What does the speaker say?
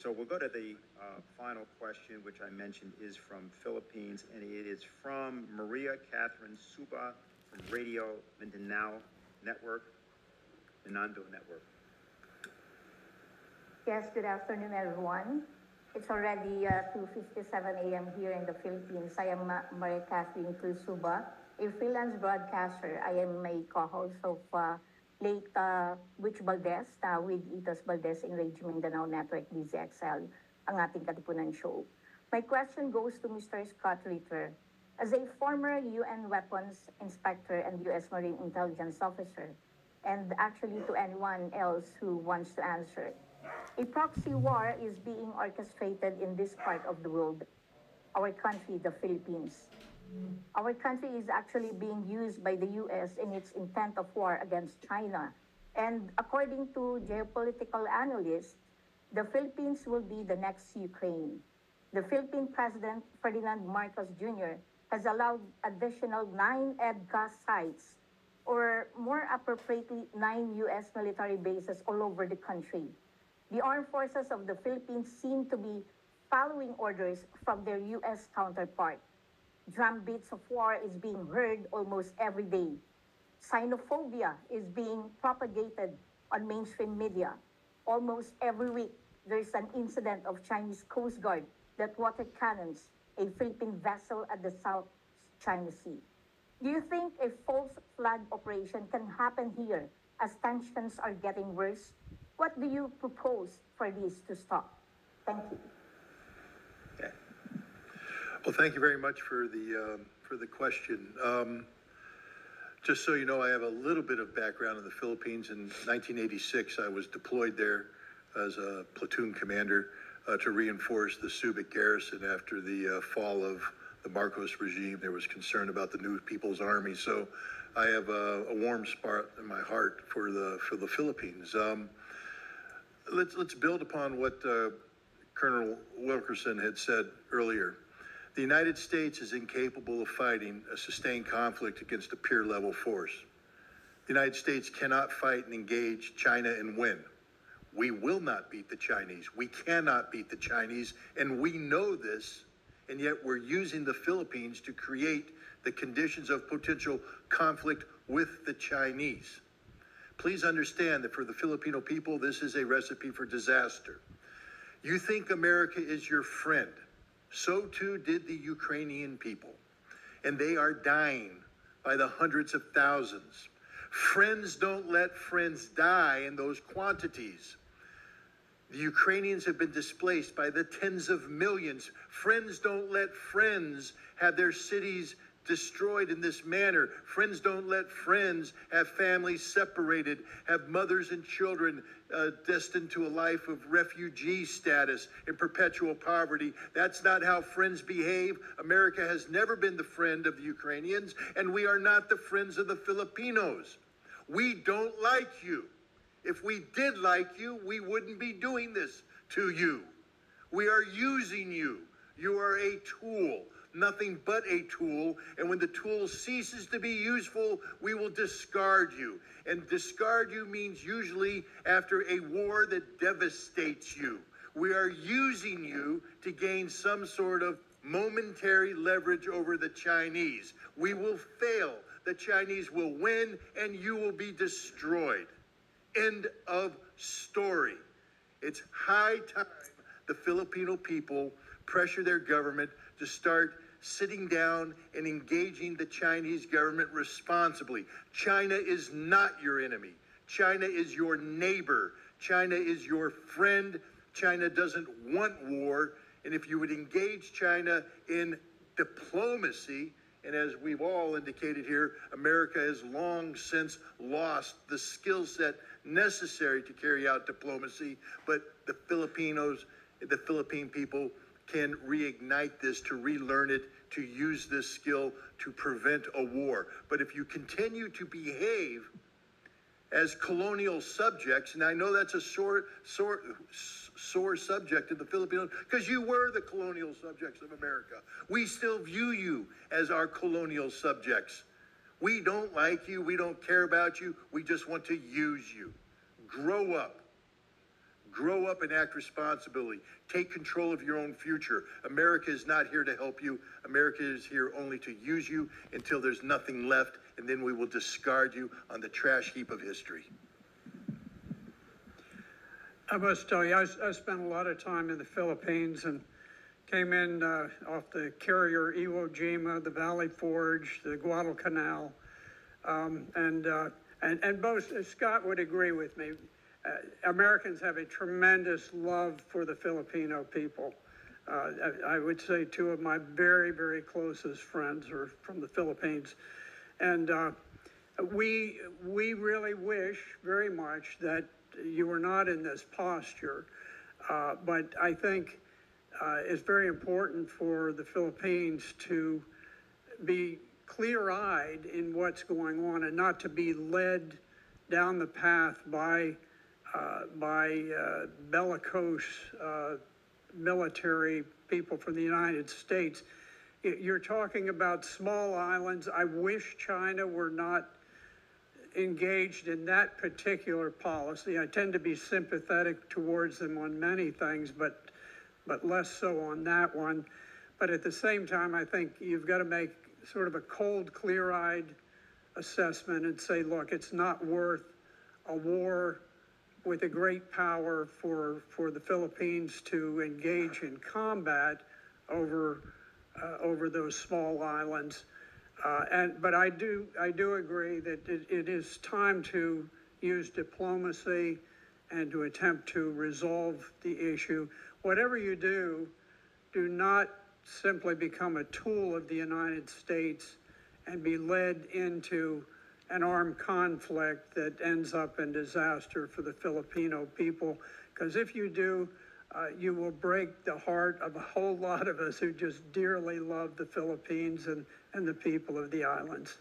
So we'll go to the final question, which I mentioned is from Philippines, and it is from Maria Catherine Suba from Radio Mindanao Network, Minando Network. Yes, good afternoon, everyone. It's already 2:57 a.m. here in the Philippines. I am Maria Catherine Cruz Suba, a freelance broadcaster. I am a co-host of late Witch Valdez with Itos Valdez in Radio Mindanao Network DZXL, ang ating Katipunan show. My question goes to Mr. Scott Ritter. As a former UN weapons inspector and U.S. Marine intelligence officer, and actually to anyone else who wants to answer, a proxy war is being orchestrated in this part of the world, our country, the Philippines. Our country is actually being used by the US in its intent of war against China. And according to geopolitical analysts, the Philippines will be the next Ukraine. The Philippine President Ferdinand Marcos Jr. has allowed additional 9 EDCA sites, or more appropriately, 9 US military bases all over the country. The armed forces of the Philippines seem to be following orders from their US counterpart. Drumbeats of war is being heard almost every day. Xenophobia is being propagated on mainstream media. Almost every week, there's an incident of Chinese Coast Guard that water cannons a Philippine vessel at the South China Sea. Do you think a false flag operation can happen here as tensions are getting worse? What do you propose for this to stop? Thank you. Okay. Well, thank you very much for the question. Just so you know, I have a little bit of background in the Philippines. In 1986, I was deployed there as a platoon commander to reinforce the Subic garrison after the fall of the Marcos regime. There was concern about the New People's Army, so I have a warm spot in my heart for the Philippines. Let's build upon what Colonel Wilkerson had said earlier. The United States is incapable of fighting a sustained conflict against a peer-level force. The United States cannot fight and engage China and win. We will not beat the Chinese. We cannot beat the Chinese, and we know this, and yet we're using the Philippines to create the conditions of potential conflict with the Chinese. Please understand that for the Filipino people, this is a recipe for disaster. You think America is your friend. So too did the Ukrainian people, and they are dying by the hundreds of thousands. Friends don't let friends die in those quantities. The Ukrainians have been displaced by the tens of millions. Friends don't let friends have their cities destroyed in this manner. Friends don't let friends have families separated, have mothers and children destined to a life of refugee status in perpetual poverty. That's not how friends behave. America has never been the friend of the Ukrainians, and we are not the friends of the Filipinos. We don't like you. If we did like you, we wouldn't be doing this to you. We are using you. You are a tool, nothing but a tool. And when the tool ceases to be useful, we will discard you. And discard you means usually after a war that devastates you. We are using you to gain some sort of momentary leverage over the Chinese. We will fail. The Chinese will win, and you will be destroyed. End of story. It's high time the Filipino people pressure their government to start sitting down and engaging the Chinese government responsibly. China is not your enemy. China is your neighbor. China is your friend. China doesn't want war. And if you would engage China in diplomacy, and as we've all indicated here, America has long since lost the skill set necessary to carry out diplomacy, but the Philippine people can reignite this, to relearn it, to use this skill to prevent a war. But if you continue to behave as colonial subjects, and I know that's a sore subject of the Filipinos, because you were the colonial subjects of America. We still view you as our colonial subjects. We don't like you. We don't care about you. We just want to use you. Grow up. Grow up and act responsibly. Take control of your own future. America is not here to help you. America is here only to use you until there's nothing left, and then we will discard you on the trash heap of history. I must tell you, I spent a lot of time in the Philippines and came in off the carrier Iwo Jima, the Valley Forge, the Guadalcanal, and both Scott would agree with me. Americans have a tremendous love for the Filipino people. I would say two of my very, very closest friends are from the Philippines. And we really wish very much that you were not in this posture. But I think it's very important for the Philippines to be clear-eyed in what's going on and not to be led down the path by bellicose military people from the United States. You're talking about small islands. I wish China were not engaged in that particular policy. I tend to be sympathetic towards them on many things, but less so on that one. But at the same time, I think you've got to make sort of a cold, clear-eyed assessment and say, look, it's not worth a war with a great power for the Philippines to engage in combat over those small islands. But I do agree that it is time to use diplomacy and to attempt to resolve the issue. Whatever you do, do not simply become a tool of the United States and be led into an armed conflict that ends up in disaster for the Filipino people. Because if you do, you will break the heart of a whole lot of us who just dearly love the Philippines and the people of the islands.